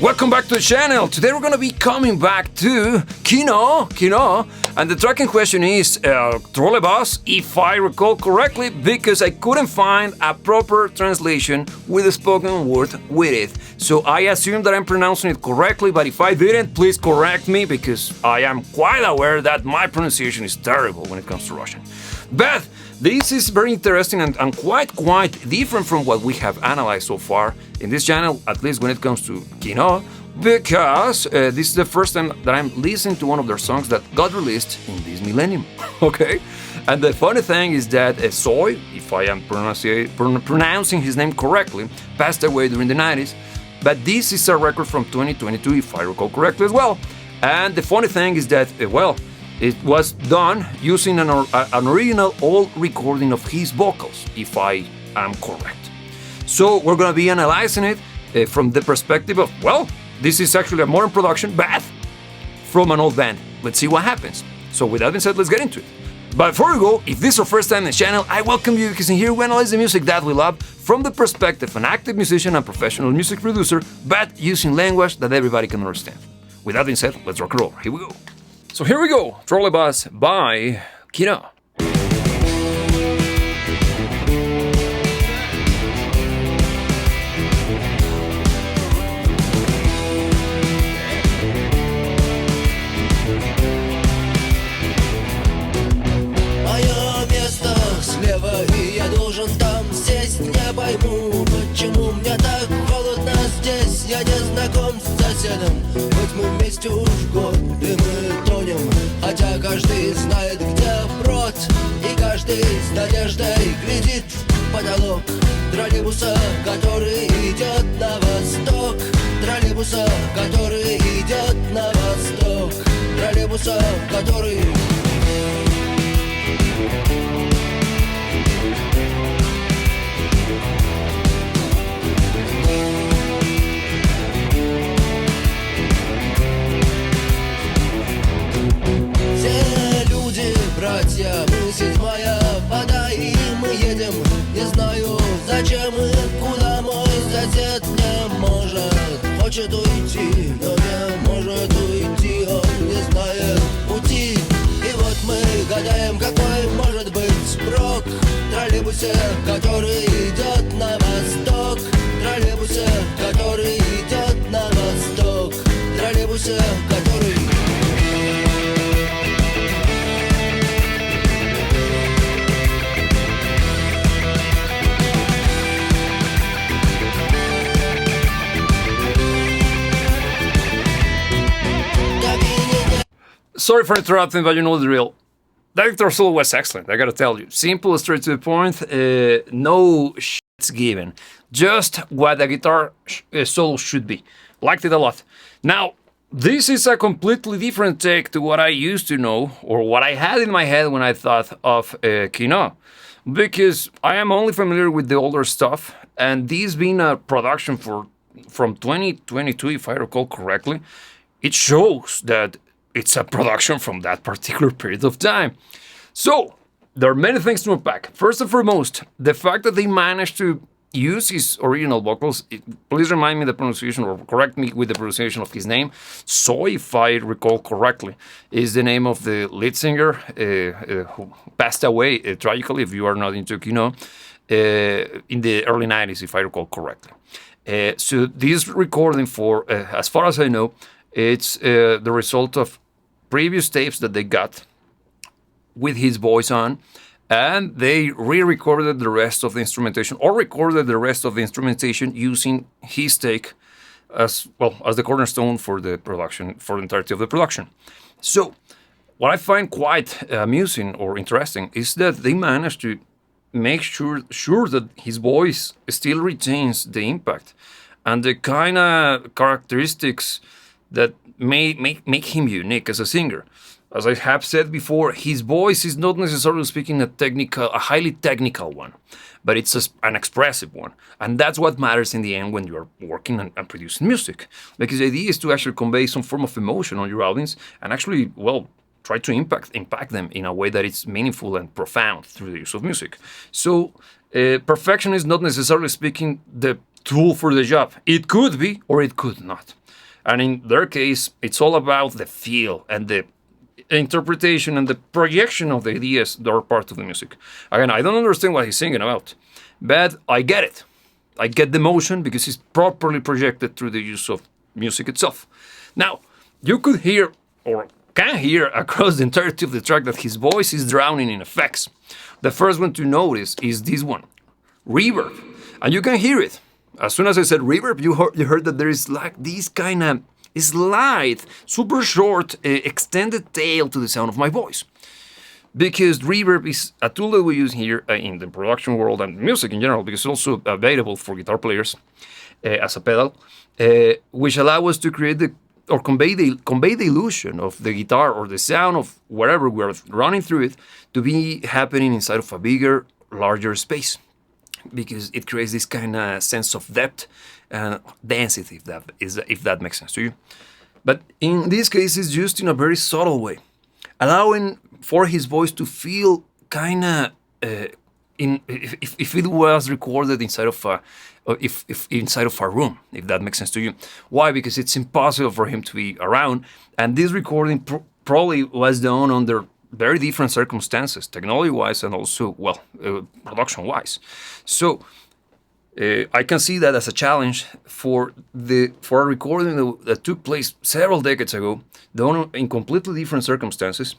Welcome back to the channel. Today we're gonna be coming back to Kino, and the track in question is Trolleybus, if I recall correctly, because I couldn't find a proper translation with a spoken word with it. So I assume that I'm pronouncing it correctly, but if I didn't, please correct me, because I am quite aware that my pronunciation is terrible when it comes to Russian. But this is very interesting and quite different from what we have analyzed so far in this channel, at least when it comes to Kino, because this is the first time that I'm listening to one of their songs that got released in this millennium, okay? And the funny thing is that Tsoi, if I am pronouncing his name correctly, passed away during the 90s, but this is a record from 2022, if I recall correctly as well. And the funny thing is that, it was done using an original old recording of his vocals, if I am correct. So we're gonna be analyzing it from the perspective of, this is actually a modern production, but from an old band. Let's see what happens. So with that being said, let's get into it. But before we go, if this is your first time in the channel, I welcome you, because in here we analyze the music that we love from the perspective of an active musician and professional music producer, but using language that everybody can understand. With that being said, let's rock and roll. Here we go. So here we go, Trolleybus by Kino. Мое место слева, и я должен там сесть. Не пойму, почему мне так холодно здесь. Я не знаком с соседом, хоть мы вместе уж год, и мы тонем. Хотя каждый знает, где брод, и каждый с надеждой глядит в потолок троллейбуса, который идет на восток. Троллейбуса, который идет на восток. Троллейбуса, который... Братья, мы седьмая вода, и мы едем. Не знаю, зачем и куда мой сосед не может. Хочет уйти, но не может уйти. Он не знает пути. И вот мы гадаем, какой может быть спрок в троллейбусе, который идет на восток. Троллейбусе, который идет на восток. Троллейбусе, который... Sorry for interrupting, but you know the drill. That Viktor solo was excellent, I gotta tell you. Simple, straight to the point, no shits given. Just what a guitar solo should be. Liked it a lot. Now, this is a completely different take to what I used to know, or what I had in my head when I thought of Kino. Because I am only familiar with the older stuff, and this being a production from 2022, if I recall correctly, it shows that it's a production from that particular period of time. So, there are many things to unpack. First and foremost, the fact that they managed to use his original vocals. Please remind me the pronunciation, or correct me with the pronunciation of his name. Tsoi, if I recall correctly, is the name of the lead singer who passed away tragically, if you are not into Kino, in the early 90s, if I recall correctly. So this recording, for as far as I know, it's the result of previous tapes that they got with his voice on, and they re-recorded the rest of the instrumentation, or recorded the rest of the instrumentation using his take as well as the cornerstone for the production, for the entirety of the production. So, what I find quite amusing or interesting is that they managed to make sure that his voice still retains the impact and the kind of characteristics that may make him unique as a singer. As I have said before, his voice is not necessarily speaking a highly technical one, but it's an expressive one. And that's what matters in the end when you're working and producing music. Because the idea is to actually convey some form of emotion on your audience and actually, try to impact them in a way that is meaningful and profound through the use of music. So perfection is not necessarily speaking the tool for the job. It could be or it could not. And in their case, it's all about the feel and the interpretation and the projection of the ideas that are part of the music. Again, I don't understand what he's singing about, but I get it. I get the emotion because it's properly projected through the use of music itself. Now, you could hear or can hear across the entirety of the track that his voice is drowning in effects. The first one to notice is this one, reverb, and you can hear it. As soon as I said reverb, you heard that there is like this kind of slight, super short, extended tail to the sound of my voice. Because reverb is a tool that we use here in the production world and music in general, because it's also available for guitar players as a pedal, which allow us to create or convey the illusion of the guitar or the sound of wherever we're running through it to be happening inside of a bigger, larger space. Because it creates this kind of sense of depth and density, if that makes sense to you. But in this case, it's used in a very subtle way, allowing for his voice to feel kind of if it was recorded inside of inside of a room, if that makes sense to you. Why? Because it's impossible for him to be around, and this recording probably was done under very different circumstances, technology-wise and also, production-wise. So I can see that as a challenge for a recording that took place several decades ago, done in completely different circumstances,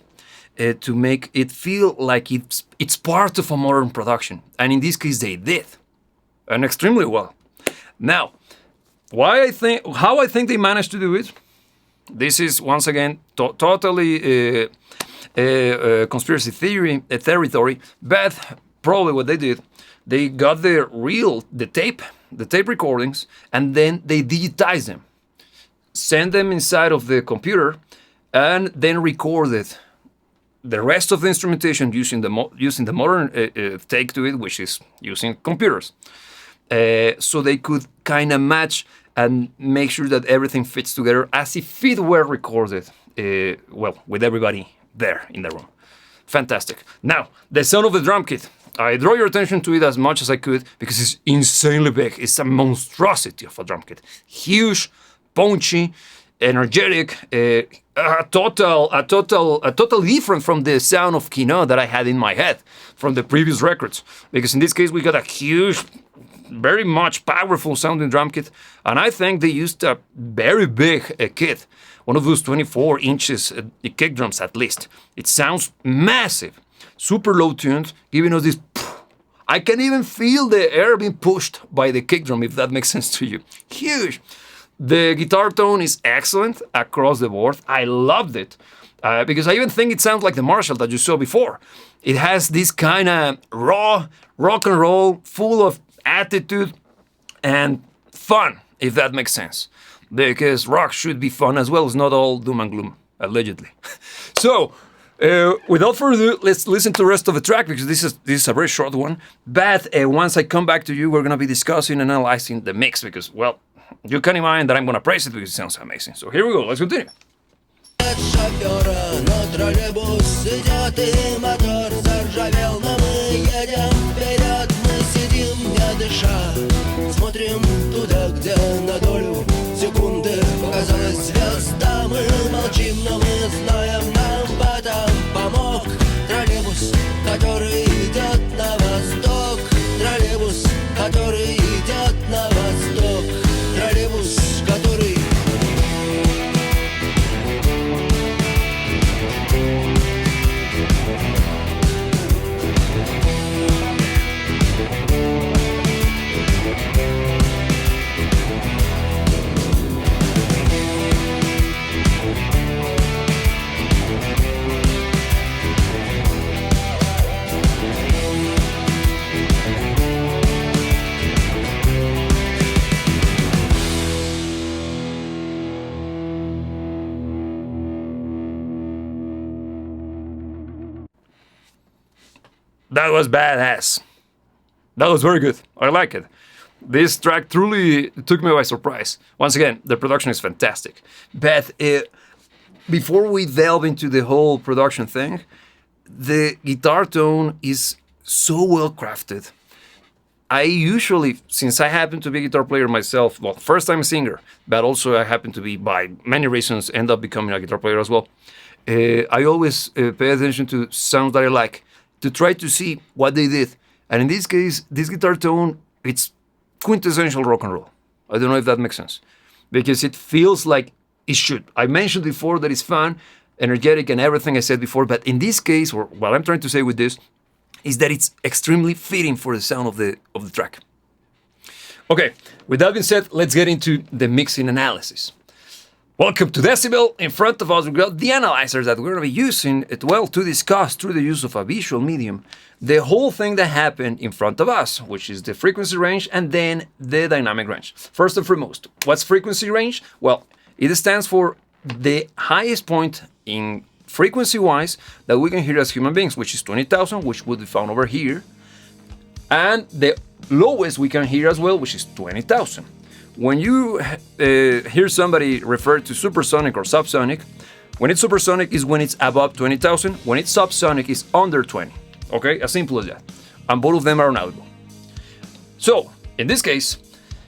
to make it feel like it's part of a modern production. And in this case, they did, and extremely well. Now, how I think they managed to do it. This is once again totally conspiracy theory territory, but probably what they did, they got the tape recordings, and then they digitized them, send them inside of the computer, and then recorded the rest of the instrumentation using the modern take to it, which is using computers, so they could kind of match and make sure that everything fits together as if it were recorded, with everybody there in the room. Fantastic. Now, the sound of the drum kit. I draw your attention to it as much as I could because it's insanely big. It's a monstrosity of a drum kit. Huge, punchy, energetic, total different from the sound of Kino that I had in my head from the previous records. Because in this case, we got a huge, very much powerful sounding drum kit, and I think they used a very big kit, one of those 24 inches kick drums at least. It sounds massive, super low tuned, giving us this. I can even feel the air being pushed by the kick drum, if that makes sense to you. Huge. The guitar tone is excellent across the board. I loved it because I even think it sounds like the Marshall that you saw before. It has this kind of raw rock and roll, full of attitude and fun, if that makes sense. Because rock should be fun as well. It's not all doom and gloom, allegedly. So, without further ado, let's listen to the rest of the track because this is a very short one. But once I come back to you, we're going to be discussing and analyzing the mix because, you can imagine that I'm going to praise it because it sounds amazing. So here we go, let's continue. Шофера, но троллейбус идет и мотор заржавел, но мы едем вперед, мы сидим не дыша, смотрим туда, где на долю секунды показалась звезда. Мы молчим, но мы знаем, нам в этом помог троллейбус, который идет на восток, троллейбус, который идет на восток, троллейбус, который... That was badass. That was very good. I like it. This track truly took me by surprise. Once again, the production is fantastic. But before we delve into the whole production thing, the guitar tone is so well crafted. I usually, since I happen to be a guitar player myself, well, first time singer, but also I happen to be, by many reasons, end up becoming a guitar player as well. I always pay attention to sounds that I like, to try to see what they did. And in this case, this guitar tone, it's quintessential rock and roll. I don't know if that makes sense, because it feels like it should. I mentioned before that it's fun, energetic, and everything I said before, but in this case, or what I'm trying to say with this, is that it's extremely fitting for the sound of the track. Okay, with that being said, let's get into the mixing analysis. Welcome to Decibel. In front of us, we got the analyzers that we're going to be using to discuss through the use of a visual medium the whole thing that happened in front of us, which is the frequency range and then the dynamic range. First and foremost, what's frequency range? Well, it stands for the highest point in frequency-wise that we can hear as human beings, which is 20,000, which would be found over here. And the lowest we can hear as well, which is 20,000. When you hear somebody refer to supersonic or subsonic, when it's supersonic is when it's above 20,000. When it's subsonic is under 20. Okay, as simple as that. And both of them are inaudible. So, in this case,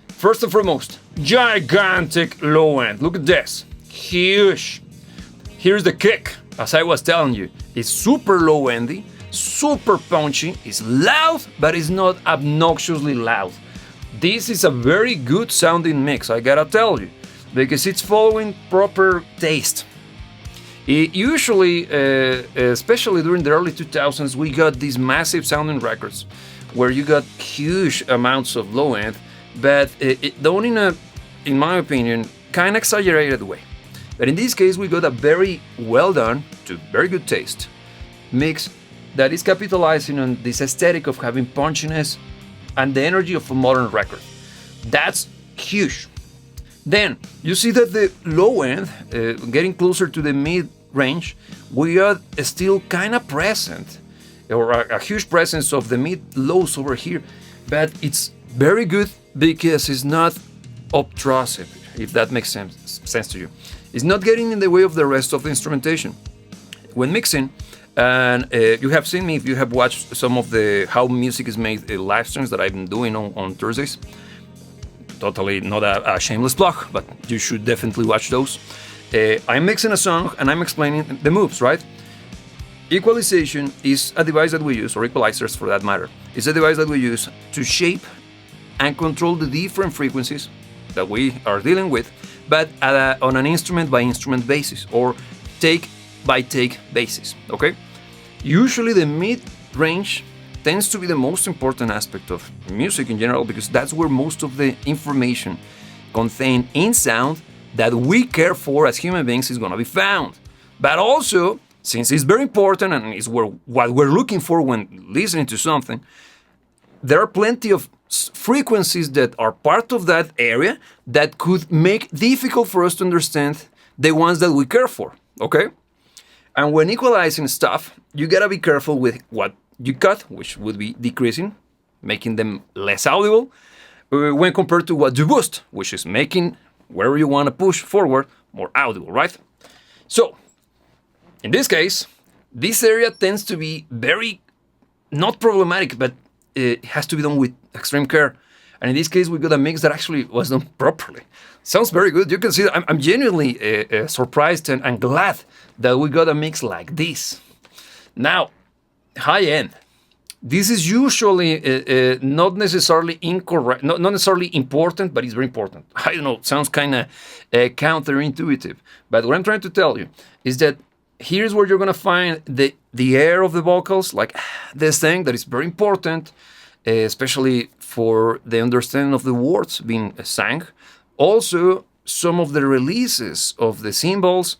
first and foremost, gigantic low end. Look at this. Huge. Here's the kick. As I was telling you, it's super low endy, super punchy, it's loud, but it's not obnoxiously loud. This is a very good sounding mix, I gotta tell you, because it's following proper taste. Usually, especially during the early 2000s, we got these massive sounding records where you got huge amounts of low end, but done in my opinion, kind of exaggerated way. But in this case, we got a very well done, to very good taste, mix that is capitalizing on this aesthetic of having punchiness and the energy of a modern record. That's huge. Then, you see that the low end, getting closer to the mid-range, we are still kind of present, or a huge presence of the mid-lows over here, but it's very good because it's not obtrusive, if that makes sense to you. It's not getting in the way of the rest of the instrumentation. When mixing, and you have seen me if you have watched some of the how music is made live streams that I've been doing on Thursdays. Totally not a shameless plug, but you should definitely watch those. I'm mixing a song and I'm explaining the moves, right? Equalization is a device that we use, or equalizers for that matter, is a device that we use to shape and control the different frequencies that we are dealing with, but on an instrument by instrument basis, or take by take basis, okay? Usually the mid-range tends to be the most important aspect of music in general, because that's where most of the information contained in sound that we care for as human beings is gonna be found. But also, since it's very important and it's what we're looking for when listening to something, there are plenty of frequencies that are part of that area that could make difficult for us to understand the ones that we care for, okay? And when equalizing stuff, you gotta be careful with what you cut, which would be decreasing, making them less audible, when compared to what you boost, which is making wherever you want to push forward more audible, right? So, in this case, this area tends to be very, not problematic, but it has to be done with extreme care. And in this case, we got a mix that actually was done properly. Sounds very good. You can see that I'm genuinely surprised and glad that we got a mix like this. Now, high end. This is usually not necessarily incorrect, not necessarily important, but it's very important. I don't know, it sounds kind of counterintuitive. But what I'm trying to tell you is that here's where you're going to find the air of the vocals, like this thing that is very important, especially for the understanding of the words being sang. Also, some of the releases of the cymbals,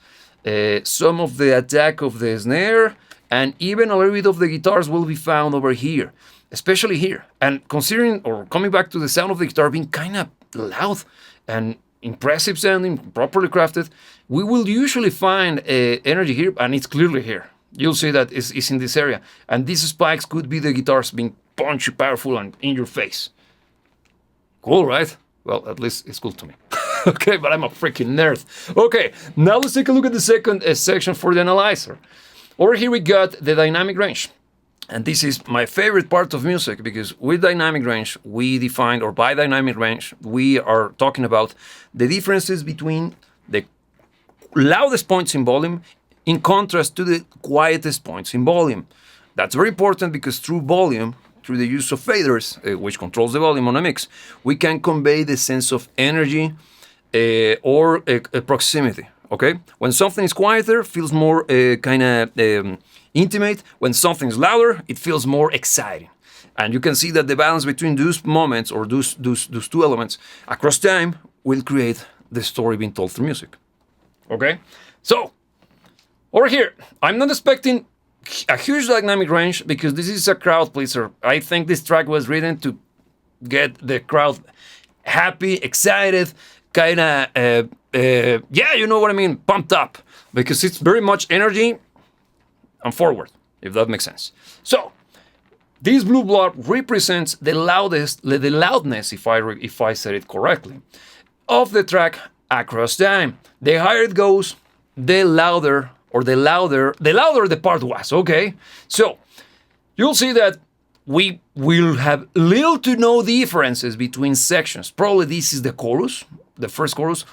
some of the attack of the snare, and even a little bit of the guitars will be found over here, especially here. And considering, or coming back to the sound of the guitar being kind of loud and impressive sounding, properly crafted, we will usually find energy here, and it's clearly here. You'll see that it's in this area. And these spikes could be the guitars being punchy, powerful, and in your face. Cool, right? Well, at least it's cool to me. Okay, but I'm a freaking nerd. Okay, now let's take a look at the second section for the analyzer. Over here we got the dynamic range. And this is my favorite part of music, because with dynamic range, we define, or by dynamic range, we are talking about the differences between the loudest points in volume in contrast to the quietest points in volume. That's very important because through volume, through the use of faders, which controls the volume on a mix, we can convey the sense of energy or a proximity. Okay, when something is quieter, feels more kind of intimate. When something is louder, it feels more exciting. And you can see that the balance between those moments, or those two elements across time, will create the story being told through music. Okay, so over here, I'm not expecting a huge dynamic range because this is a crowd pleaser. I think this track was written to get the crowd happy, excited, kind of, yeah, you know what I mean, pumped up, because it's very much energy and forward, if that makes sense. So this blue blob represents the loudness, if I said it correctly, of the track across time. The higher it goes, the louder the part was. Okay, so you'll see that we will have little to no differences between sections. Probably this is the chorus, the first chorus,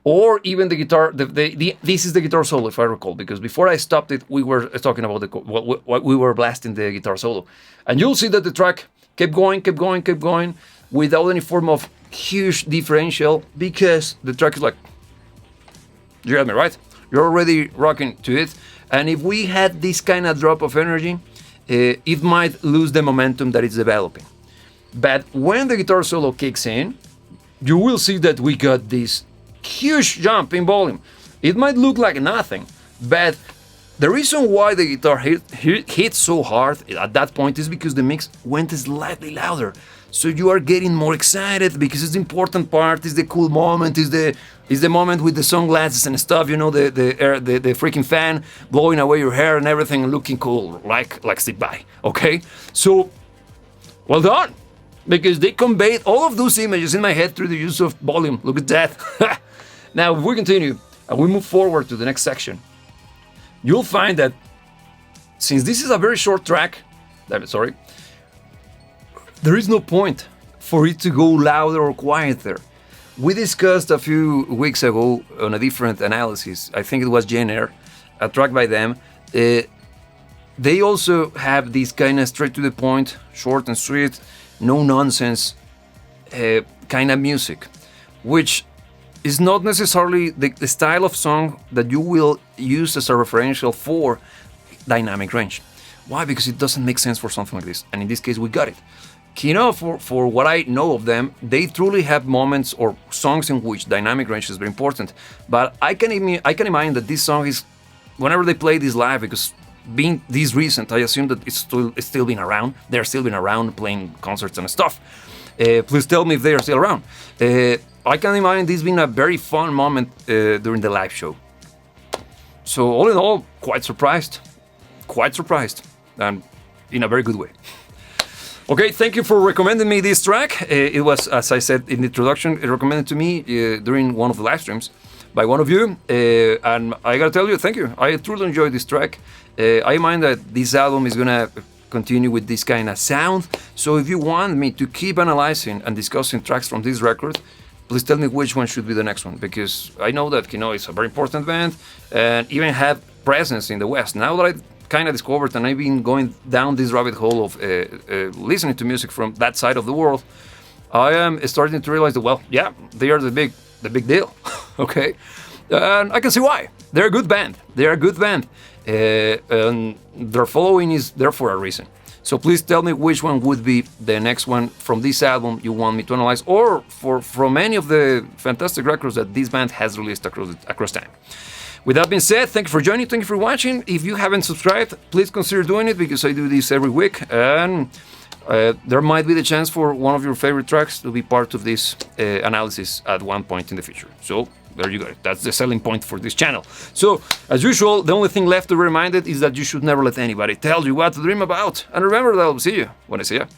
or even the guitar. This is the guitar solo, if I recall, because before I stopped it, we were talking about what we were blasting the guitar solo, and you'll see that the track kept going without any form of huge differential, because the track is like, you got me right. You're already rocking to it, and if we had this kind of drop of energy, it might lose the momentum that it's developing. But when the guitar solo kicks in, you will see that we got this huge jump in volume. It might look like nothing, but the reason why the guitar hit so hard at that point is because the mix went slightly louder. So you are getting more excited because it's the important part, is the cool moment, is the moment with the sunglasses and stuff, you know, the freaking fan blowing away your hair and everything, looking cool, like Steve Vai, okay? So, well done, because they conveyed all of those images in my head through the use of volume. Look at that. Now, if we continue and we move forward to the next section, you'll find that since this is a very short track, there is no point for it to go louder or quieter. We discussed a few weeks ago on a different analysis, I think it was Jane Eyre, a track by them. They also have this kind of straight to the point, short and sweet, no nonsense kind of music, which is not necessarily the style of song that you will use as a referential for dynamic range. Why? Because it doesn't make sense for something like this, and in this case we got it. Kino, for what I know of them, they truly have moments or songs in which dynamic range is very important. But I can imagine that this song is, whenever they play this live, because being this recent, I assume that it's still been around. They're still been around playing concerts and stuff. Please tell me if they are still around. I can imagine this being a very fun moment during the live show. So all in all, quite surprised, and in a very good way. Okay, thank you for recommending me this track. It was, as I said in the introduction, recommended to me during one of the live streams by one of you. And I gotta tell you, thank you. I truly enjoyed this track. I mind that this album is gonna continue with this kind of sound. So if you want me to keep analyzing and discussing tracks from this record, please tell me which one should be the next one. Because I know that Kino is a very important band and even have presence in the West. Now that I kind of discovered, and I've been going down this rabbit hole of listening to music from that side of the world, I am starting to realize that, well, yeah, they are the big deal. Okay, and I can see why. They're a good band. And their following is there for a reason. So please tell me which one would be the next one from this album you want me to analyze, or from any of the fantastic records that this band has released across time. With that being said, thank you for joining, thank you for watching. If you haven't subscribed, please consider doing it, because I do this every week, and there might be the chance for one of your favorite tracks to be part of this analysis at one point in the future. So there you go. That's the selling point for this channel. So as usual, the only thing left to be reminded is that you should never let anybody tell you what to dream about. And remember that I'll see you when I see you.